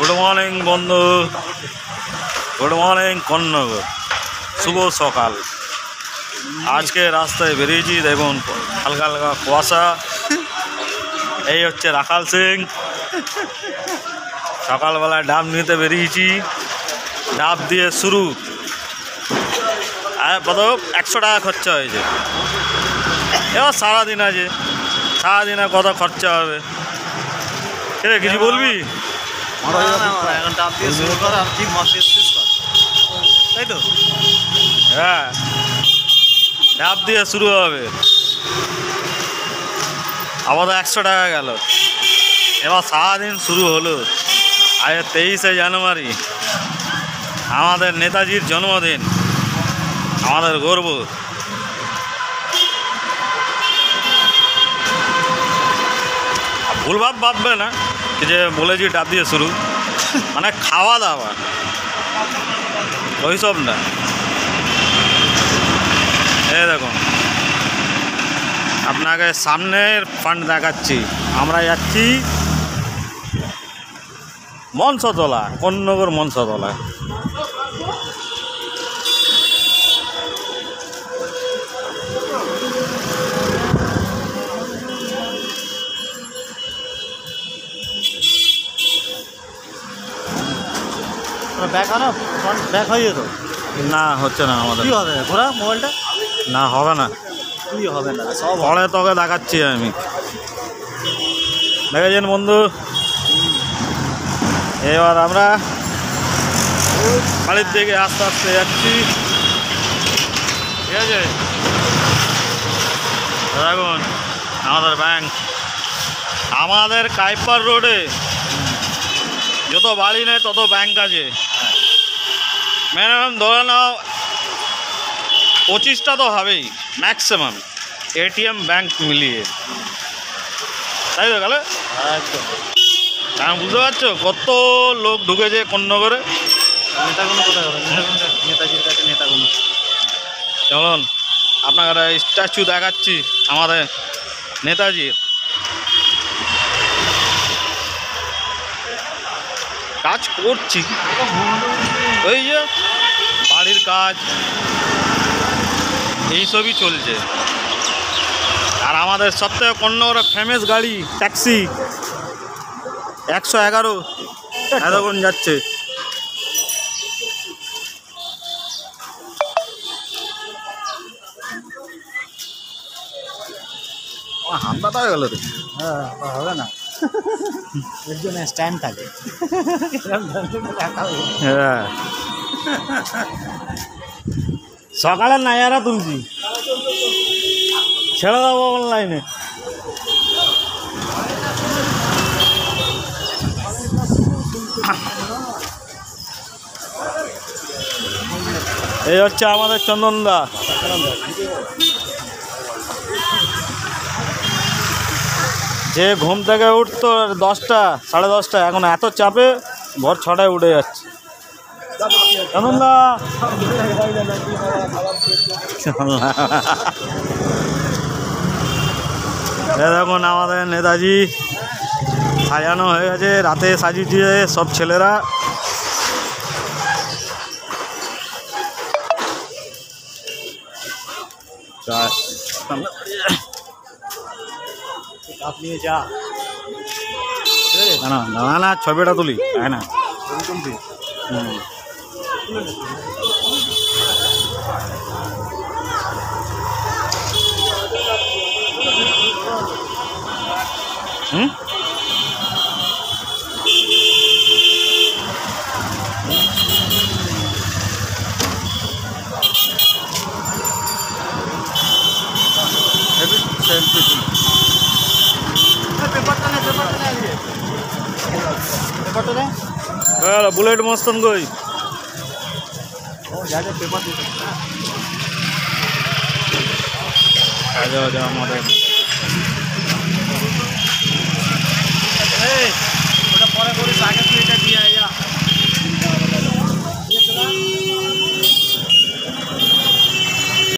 Good morning বন্ধু, good morning Konnagar. শুভ সকাল। আজকে রাস্তায় বেরিয়েছি, দেখুন হালকা হালকা কুয়াশা। এই হচ্ছে রাখাল সিং। সকালবেলায় ডাব নিতে বেরিয়েছি, ডাব দিয়ে শুরু। কত 100 টাকা খরচা হয়েছে। এবার সারাদিন আছে, সারাদিনে কত খরচা হবে। কিছু বলবি? এখন ডাব দিয়ে শুরু কর আর কি মাসে শেষ কর, তাই তো? হ্যাঁ, ডাব দিয়ে শুরু হবে। আবার 100 টাকা গেল। এবার সারাদিন শুরু হলো। আজ 23শে জানুয়ারি, আমাদের নেতাজির জন্মদিন, আমাদের গর্ব। ভুলভাব ভাববে না যে বলেছি ডাব দিয়ে শুরু, মানে খাওয়া দাওয়া ওইসব না। এই দেখুন, আপনাকে সামনের ফান্ড দেখাচ্ছি। আমরা যাচ্ছি মনসাতলা, কন্নগর মনসাতলা। ব্যাক আনো, ফ্রন্ট ব্যাক হয়ে যেত না, হচ্ছে না আমাদের। কি হবে ঘোরা মোবাইলটা? না, হবে না। কি হবে না, সব পরে তোকে দেখাচ্ছি আমি। দেখেছেন বন্ধু, এবার আমরা বাড়ির দিকে আস্তে আস্তে যাচ্ছি। ঠিক আছে, দেখুন আমাদের ব্যাংক, আমাদের কাইপার রোডে যত বাড়ি নেই তত ব্যাংক আছে। মিনিমাম ধরে নাও 25টা তো হবেই ম্যাক্সিমাম, এটিএম ব্যাংক মিলিয়ে, তাই তো গেলে। একদম। হ্যাঁ, বুঝতে পারছো কত লোক ঢুকেছে কন্নগরে। নেতাগুলো কোথায় হবে? নেতাজির কাছে নেতাগুলো। চলুন আপনারা স্ট্যাচু দেখাচ্ছি আমাদের নেতাজির। কাজ করছি, ওই যে বাড়ির কাজ এইসবই চলছে। আর আমাদের সবথেকে কন্নগরের ফেমাস গাড়ি ট্যাক্সি 111 এতক্ষণ যাচ্ছে। হামলাটা হয়ে গেল রে। হ্যাঁ, হবে না, এর জন্য স্ট্যান্ড থাকে। হ্যাঁ, সকালে নাইয়ারা তুলছি, ছেড়ে দেবো অনলাইনে। এই হচ্ছে আমাদের চন্দনদা। যে ঘুম থেকে উঠতো 10টা 10:30, এখন এত চাপে ভোর 6টায় উঠে যাচ্ছে। চন্দনদা, দেখুন আমাদের নেতাজি সাজানো হয়ে গেছে, রাতে সাজিয়েছে সব ছেলেরা। আপনি যা না না না, ছবিটা তুলি, তাই না? হুম, হুম, বুলেট মস্তন কই? পেপার দিতে আমাদের ওটা পরে করিস, আগে তুই এটা দিয়ে যা।